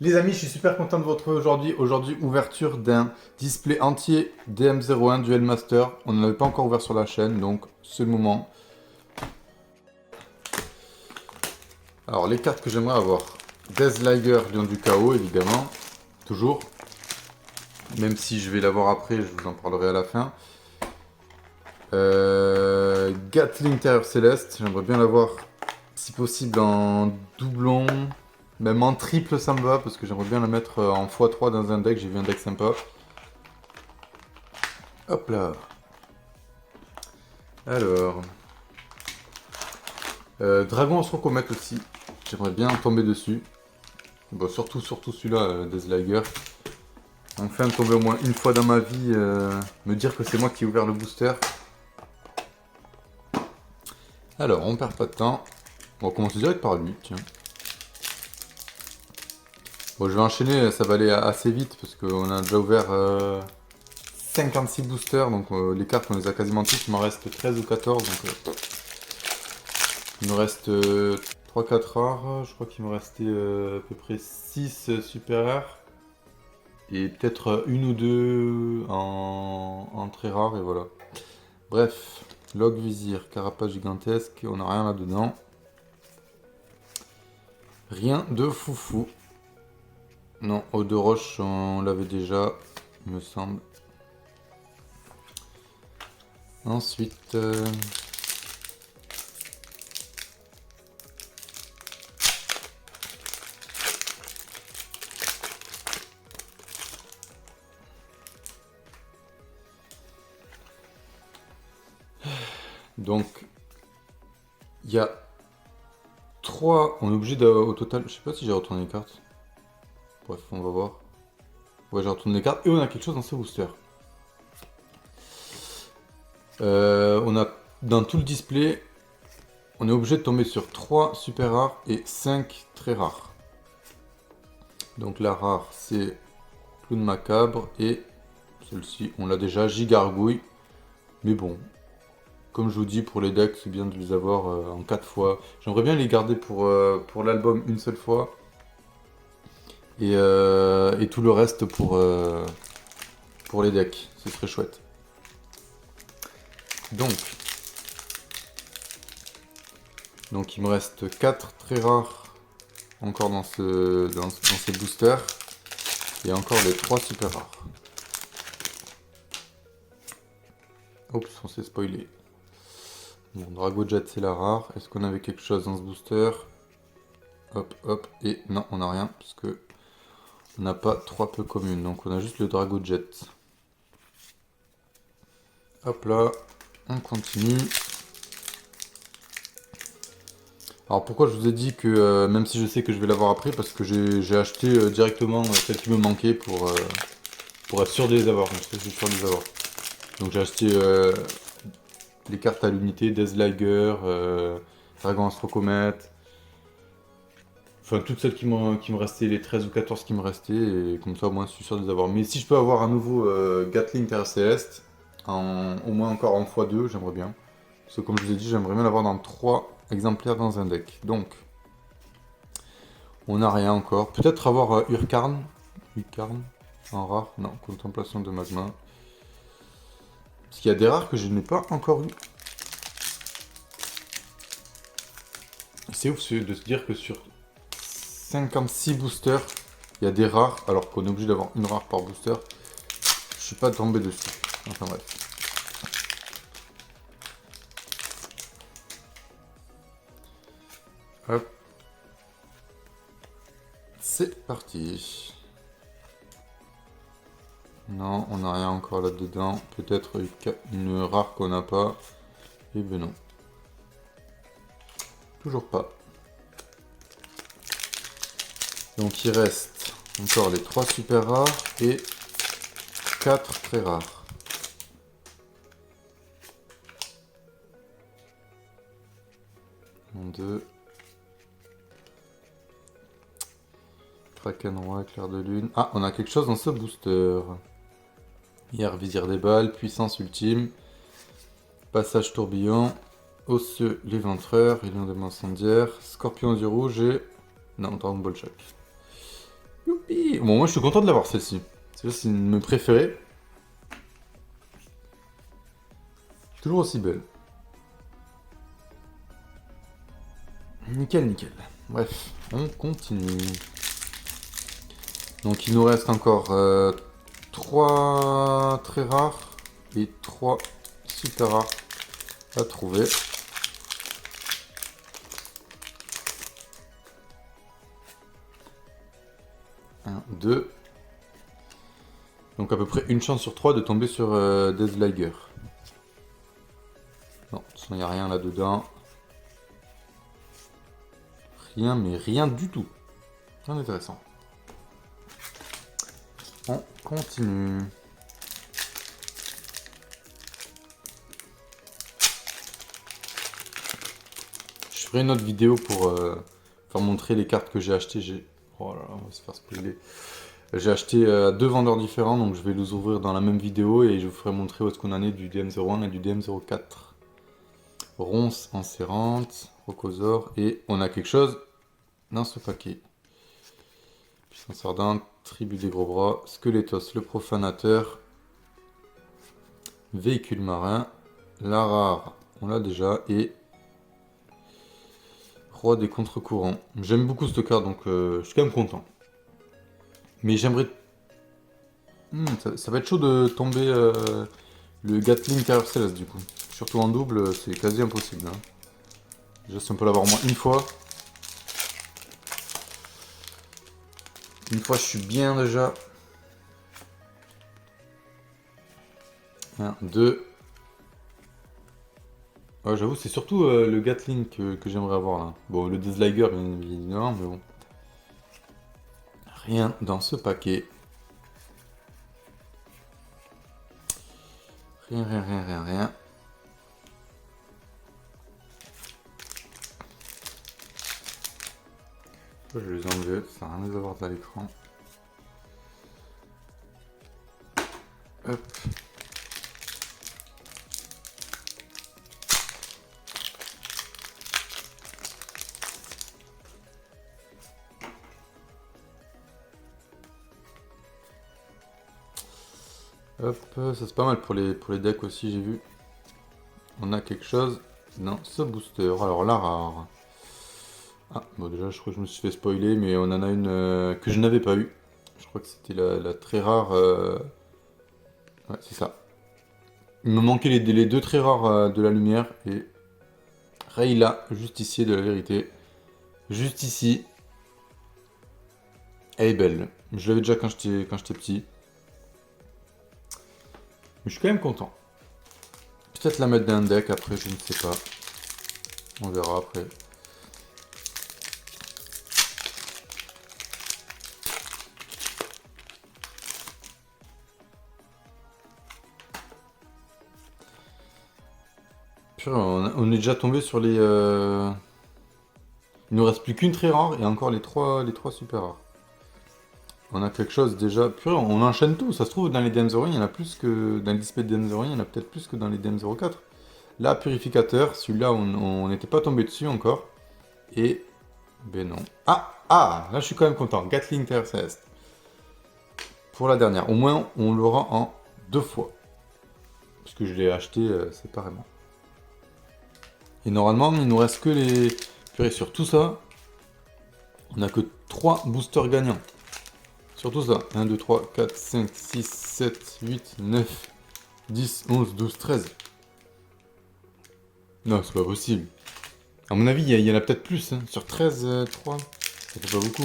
Les amis, je suis super content de vous retrouver aujourd'hui. Aujourd'hui, ouverture d'un display entier DM01 Duel Master. On n'en avait pas encore ouvert sur la chaîne, donc c'est le moment. Alors, les cartes que j'aimerais avoir. Deathliger, Lion du Chaos, évidemment. Toujours. Même si je vais l'avoir après, je vous en parlerai à la fin. Gatling Terreur Céleste, j'aimerais bien l'avoir, si possible, en doublon. Même en triple, ça me va, parce que j'aimerais bien la mettre en x3 dans un deck. J'ai vu un deck sympa. Hop là. Alors. Dragon en comète aussi. J'aimerais bien tomber dessus. Bon, surtout celui-là, Deathliger. Enfin, tomber au moins une fois dans ma vie. Me dire que c'est moi qui ai ouvert le booster. Alors, on perd pas de temps. On va commencer direct par lui, tiens. Bon, je vais enchaîner, ça va aller assez vite parce qu'on a déjà ouvert 56 boosters, donc les cartes on les a quasiment toutes, il m'en reste 13 ou 14, donc il me reste 3-4 rares, je crois qu'il me restait à peu près 6 super rares, et peut-être une ou deux en très rare, et voilà. Bref, Log Vizir, Carapace gigantesque, on n'a rien là-dedans. Rien de foufou. Non, Eau de Roche, on l'avait déjà, il me semble. Ensuite, donc, il y a 3. On est obligé au total. Je sais pas si j'ai retourné les cartes. Bref, on va voir. Ouais, j'ai retourné les cartes. Et on a quelque chose dans ce booster. On a dans tout le display. On est obligé de tomber sur 3 super rares et 5 très rares. Donc la rare, c'est Clown Macabre. Et celle-ci, on l'a déjà, Gigargouille. Mais bon. Comme je vous dis, pour les decks, c'est bien de les avoir en 4 fois. J'aimerais bien les garder pour l'album une seule fois. Et tout le reste pour les decks. Ce serait chouette. Donc il me reste 4 très rares encore dans ces boosters. Et encore les 3 super rares. Oups, on s'est spoilé. Bon, Drago Jet c'est la rare. Est-ce qu'on avait quelque chose dans ce booster? Hop, hop. Et non, on n'a rien. Parce que on n'a pas 3 peu communes. Donc on a juste le Drago Jet. Hop là. On continue. Alors pourquoi je vous ai dit que même si je sais que je vais l'avoir après, parce que j'ai acheté directement celles qui me manquaient pour être sûr de les avoir. Donc je suis sûr de les avoir. Donc j'ai acheté les cartes à l'unité, Deathliger, Dragon Astrocomète. Enfin toutes celles qui me restaient, les 13 ou 14 qui me restaient, et comme ça au moins je suis sûr de les avoir. Mais si je peux avoir un nouveau Gatling Terre Céleste, au moins encore en x2, j'aimerais bien. Parce que comme je vous ai dit, j'aimerais bien l'avoir dans 3 exemplaires dans un deck. Donc, on n'a rien encore. Peut-être avoir Urkarn en rare. Non, Contemplation de Magma. Parce qu'il y a des rares que je n'ai pas encore eu. C'est ouf de se dire que sur 56 boosters, il y a des rares, alors qu'on est obligé d'avoir une rare par booster. Je suis pas tombé dessus. Enfin bref. Hop. C'est parti. Non, on n'a rien encore là-dedans. Peut-être une rare qu'on n'a pas. Et ben non. Toujours pas. Donc il reste encore les 3 super rares et 4 très rares. Un, 2. Kraken Roi, Clair de Lune. Ah, on a quelque chose dans ce booster. Hier, Vizir des balles, Puissance ultime, Passage tourbillon, Osseux l'éventreur, Lion des incendiaires, Scorpion du rouge et... Non, Dragon Ball Shock. Bon, moi je suis content de l'avoir celle-ci. Celle-là, c'est une de mes préférées. Toujours aussi belle. Nickel, nickel. Bref, on continue. Donc il nous reste encore 3 très rares et 3 super rares à trouver. Un, deux. Donc à peu près une chance sur 3 de tomber sur Deathliger. Non, de toute façon il n'y a rien là-dedans. Rien, mais rien du tout. Rien d'intéressant. On continue. Je ferai une autre vidéo pour faire montrer les cartes que j'ai achetées. Oh là là, on va se faire spoiler. J'ai acheté à 2 vendeurs différents, donc je vais les ouvrir dans la même vidéo et je vous ferai montrer où est-ce qu'on en est du DM01 et du DM04. Ronce enserrante, Rocosor, et on a quelque chose dans ce paquet. Puissance ardente, tribu des gros bras, Squelettos, le profanateur, véhicule marin, la rare, on l'a déjà, et roi des contre-courants. J'aime beaucoup cette carte, donc je suis quand même content. Mais j'aimerais... ça va être chaud de tomber le Gatling Carrier Céleste du coup. Surtout en double, c'est quasi impossible. Hein. Déjà, si on peut l'avoir au moins une fois. Une fois, je suis bien déjà. 1, 2. Ouais, j'avoue, c'est surtout le Gatling que j'aimerais avoir là. Bon, le Deathliger, bien évidemment, mais bon. Rien dans ce paquet. Rien, rien, rien, rien, rien. Je vais les enlever, ça n'a rien à les avoir à l'écran. Hop. Hop, ça c'est pas mal pour les decks aussi, j'ai vu. On a quelque chose dans ce booster. Alors la rare. Ah, bon déjà je crois que je me suis fait spoiler, mais on en a une que je n'avais pas eu. Je crois que c'était la très rare. Ouais, c'est ça. Il me manquait les deux très rares de la lumière et Rayla, justicier de la vérité. Juste ici. Elle est belle. Je l'avais déjà quand j'étais petit. Mais je suis quand même content. Peut-être la mettre dans un deck après, je ne sais pas. On verra après. Purée, on est déjà tombé sur les... Il nous reste plus qu'une très rare et encore les trois super rares. On a quelque chose déjà... Purée, on enchaîne tout. Ça se trouve, dans les DM01, il y en a plus que... Dans les displays de DM01, il y en a peut-être plus que dans les DM04. Là, purificateur, celui-là, on n'était pas tombé dessus encore. Et... Ben non. Ah, là, je suis quand même content. Gatling Carrier Céleste. Pour la dernière. Au moins, on l'aura en 2 fois. Parce que je l'ai acheté séparément. Et normalement, il nous reste que les... Purée, sur tout ça, on a que 3 boosters gagnants. Sur tout ça. 1, 2, 3, 4, 5, 6, 7, 8, 9, 10, 11, 12, 13. Non, c'est pas possible. À mon avis, il y en a peut-être plus. Hein. Sur 13, 3, ça fait pas beaucoup.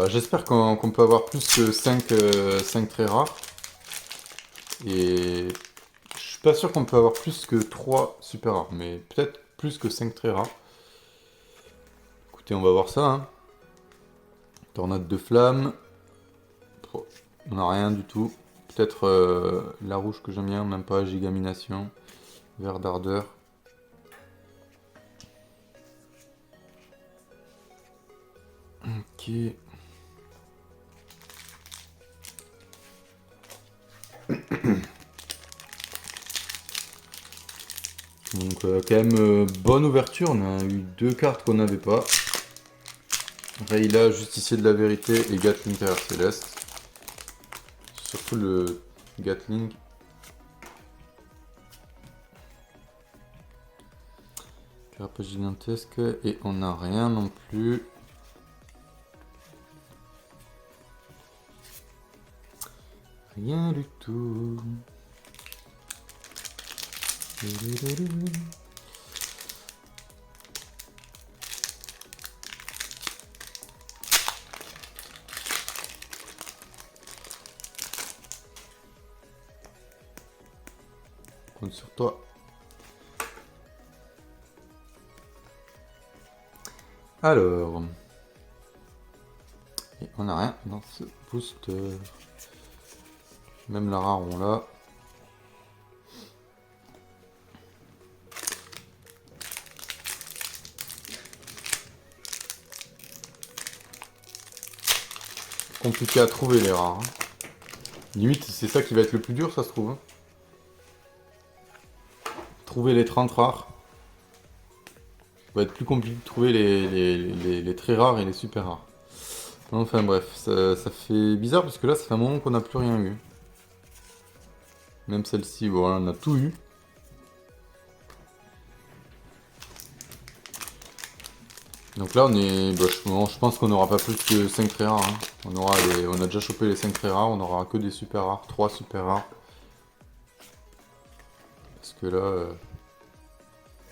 J'espère qu'on peut avoir plus que 5 très rares. Et je suis pas sûr qu'on peut avoir plus que 3 super rares, mais peut-être plus que 5 très rares. Écoutez, on va voir ça. Hein. Tornade de flamme. On n'a rien du tout. Peut-être la rouge que j'aime bien, même pas. Gigamination. Vert d'ardeur. Ok. Donc quand même bonne ouverture, on a eu 2 cartes qu'on n'avait pas. Rayla, justicier de la vérité et Gatling Terreur Céleste. Surtout le Gatling. Carapace gigantesque et on n'a rien non plus. Rien du tout. Compte sur toi. Alors. Et on n'a rien dans ce booster. Même la rare on l'a. Compliqué à trouver les rares. Limite c'est ça qui va être le plus dur ça se trouve. Trouver les 30 rares. Va être plus compliqué de trouver les très rares et les super rares. Enfin bref, ça fait bizarre parce que là ça fait un moment qu'on n'a plus rien eu. Même celle-ci, bon, on a tout eu. Donc là on est. Bah, je pense qu'on n'aura pas plus que 5 très rares. Hein. On a déjà chopé les 5 très rares, on n'aura que des super rares, 3 super rares. Parce que là.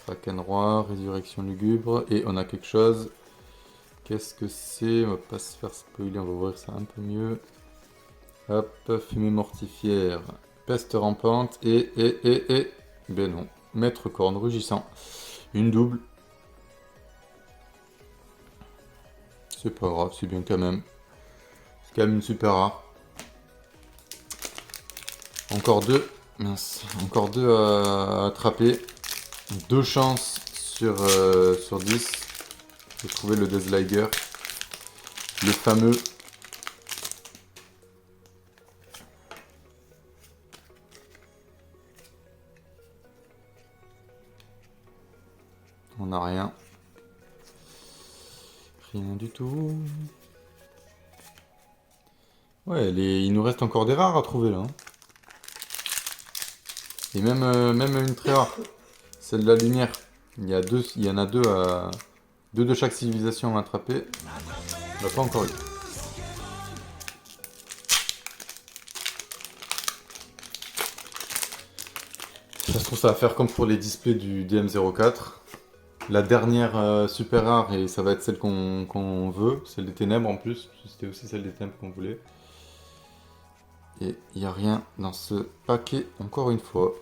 Kraken Roi, Résurrection Lugubre, et on a quelque chose. Qu'est-ce que c'est? On va pas se faire spoiler, on va voir ça un peu mieux. Hop, Fumée Mortifière, Peste Rampante, et... Ben non, Maître Corne Rugissant. Une double. C'est pas grave, c'est bien quand même. C'est quand même une super rare. Encore deux. Mince, encore deux à attraper. 2 chances sur 10 de trouver le Deathliger. Le fameux. On n'a rien. Rien du tout. Ouais, il nous reste encore des rares à trouver là. Hein. Et même une très rare. Celle de la lumière. Il y en a deux à. Deux de chaque civilisation à attraper. On l'a pas encore eu. Ça se trouve ça va faire comme pour les displays du DM04. La dernière super rare et ça va être celle qu'on veut. Celle des ténèbres en plus. C'était aussi celle des ténèbres qu'on voulait. Et il n'y a rien dans ce paquet encore une fois.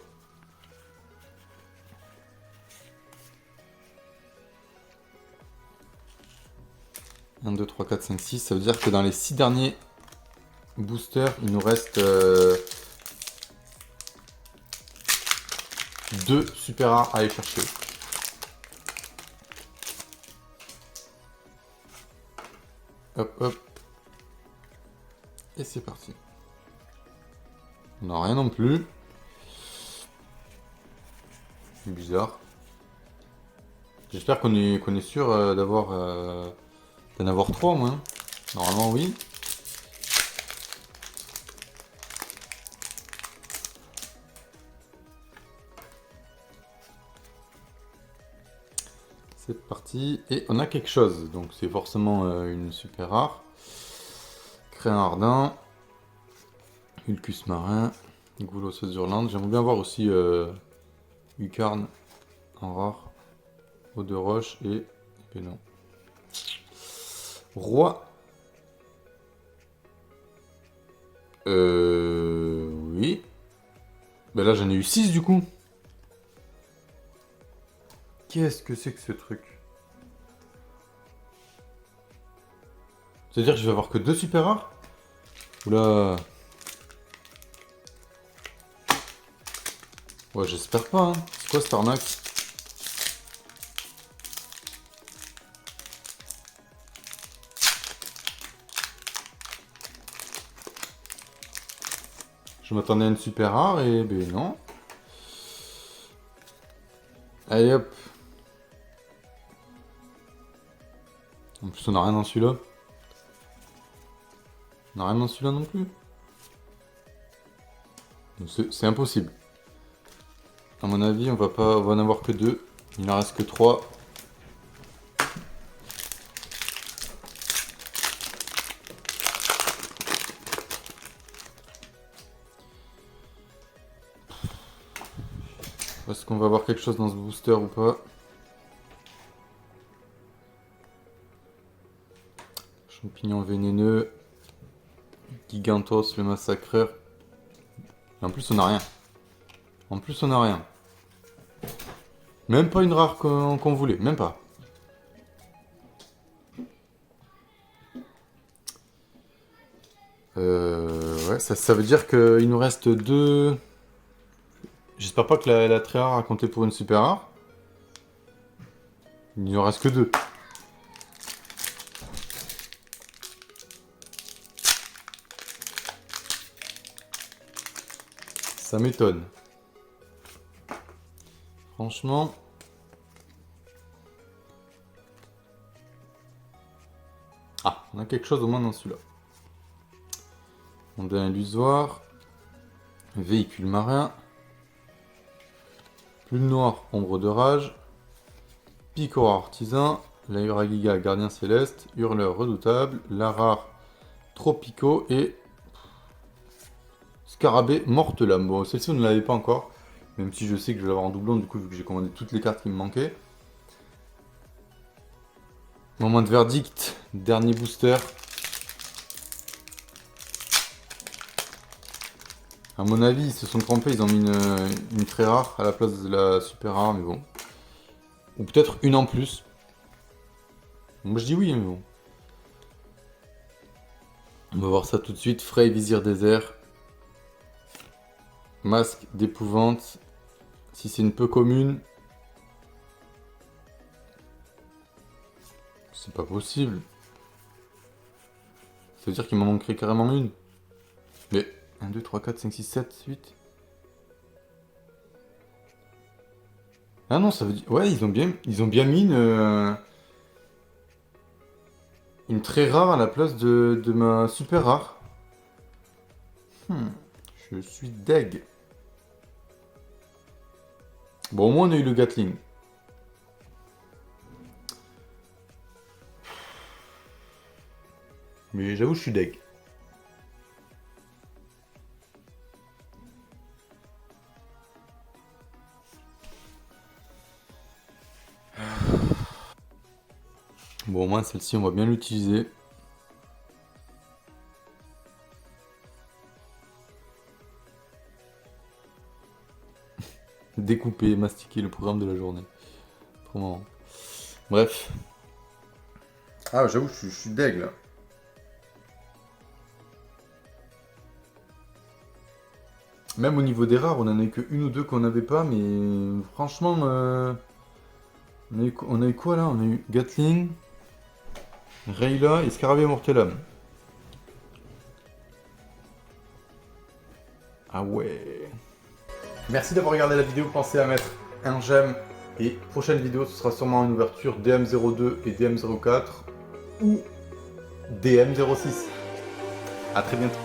1, 2, 3, 4, 5, 6. Ça veut dire que dans les 6 derniers boosters, il nous reste 2 super rares à aller chercher. Hop, hop. Et c'est parti. On n'a rien non plus. Bizarre. J'espère qu'on est sûr d'en avoir 3 au moins. Normalement oui. C'est parti. Et on a quelque chose. Donc c'est forcément une super rare. Crayon ardent. Ulcus marin. Goulosseuse hurlante. J'aimerais bien voir aussi Lucarne en rare. Eau de roche et non. Roi. Oui. Ben là j'en ai eu 6 du coup. Qu'est-ce que c'est que ce truc? C'est-à-dire que je vais avoir que 2 super rares? Oula. Ouais, j'espère pas. Hein. C'est quoi cette arnaque? Je m'attendais à une super rare et ben non. Allez hop. En plus, on n'a rien dans celui-là. On n'a rien dans celui-là non plus. C'est impossible. À mon avis, on va en avoir que 2. Il n'en reste que 3. Est-ce qu'on va avoir quelque chose dans ce booster ou pas? Champignon vénéneux. Gigantos, le massacreur. Et en plus, on n'a rien. En plus, on n'a rien. Même pas une rare qu'on voulait. Même pas. Ouais, ça veut dire qu'il nous reste 2... J'espère pas que la très rare a compté pour une super rare. Il n'y en reste que 2. Ça m'étonne. Franchement. Ah, on a quelque chose au moins dans celui-là. On a un illusoire. Véhicule marin. Plume noire, ombre de rage. Picora artisan. La Uragiga, gardien céleste. Hurleur redoutable. La rare, Tropico. Et Scarabée mortelame. Bon, celle-ci on ne l'avait pas encore. Même si je sais que je vais l'avoir en doublon, du coup, vu que j'ai commandé toutes les cartes qui me manquaient. Moment de verdict. Dernier booster. À mon avis, ils se sont trompés, ils ont mis une très rare à la place de la super rare, mais bon. Ou peut-être une en plus. Moi je dis oui, mais bon. On va voir ça tout de suite. Frey, vizir désert. Masque d'épouvante. Si c'est une peu commune. C'est pas possible. Ça veut dire qu'il m'en manquerait carrément une. Mais 1, 2, 3, 4, 5, 6, 7, 8. Ah non, ça veut dire... Ouais, ils ont bien mis une très rare à la place de ma super rare. Je suis deg. Bon, au moins on a eu le Gatling. Mais j'avoue, je suis deg. Bon, au moins celle-ci, on va bien l'utiliser. Découper, mastiquer le programme de la journée. Trop marrant. Bref. Ah, j'avoue, je suis deg là. Même au niveau des rares, on en a eu que une ou deux qu'on n'avait pas, mais franchement, on a eu quoi là? On a eu Gatling, Rayla et Scarabée Mortellam. Ah ouais. Merci d'avoir regardé la vidéo, pensez à mettre un j'aime. Et prochaine vidéo, ce sera sûrement une ouverture DM02 et DM04 ou DM06. A très bientôt.